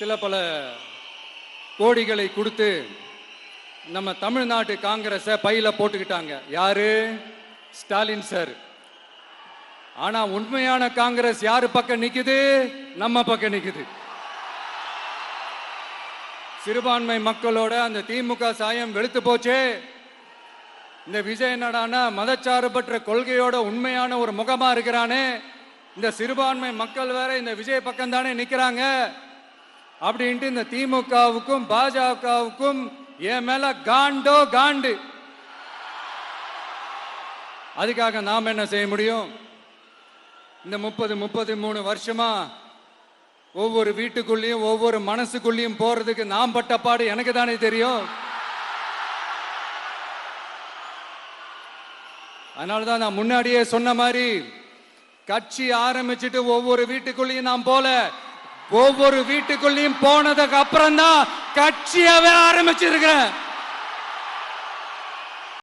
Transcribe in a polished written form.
சில பல கோடிகளை கொடுத்து நம்ம தமிழ்நாட்டு காங்கிரஸை பையில போட்டுக்கிட்டாங்க. யாரு? ஸ்டாலின் சார். ஆனா உண்மையான காங்கிரஸ் யாரு பக்கம் நிக்குது? நம்ம பக்கம் நிக்குது. சிறுபான்மை மக்களோட அந்த திமுக சாயம் வெளுத்து போச்சே. இந்த விஜய் என்னடானா மதச்சார்பற்ற கொள்கையோட உண்மையான ஒரு முகமா இருக்கிறானே. இந்த சிறுபான்மை மக்கள் வேற இந்த விஜய் பக்கம் தானே நிக்கிறாங்க அப்படின்ட்டு இந்த திமுகவுக்கும் பாஜகவுக்கும் என் மேல காண்டோ காண்டு. அதுக்காக நாம் என்ன செய்ய முடியும்? இந்த 33 வருஷமா ஒவ்வொரு வீட்டுக்குள்ளேயும் ஒவ்வொரு மனசுக்குள்ளேயும் போறதுக்கு நாம் பட்ட பாடு எனக்கு தானே தெரியும். அதனாலதான் நான் முன்னாடியே சொன்ன மாதிரி கட்சி ஆரம்பிச்சுட்டு ஒவ்வொரு வீட்டுக்குள்ளேயும் நான் போல, ஒவ்வொரு வீட்டுக்குள்ளேயும் போனதுக்கு அப்புறம் தான் கட்சியாவே ஆரம்பிச்சிருக்கேன்.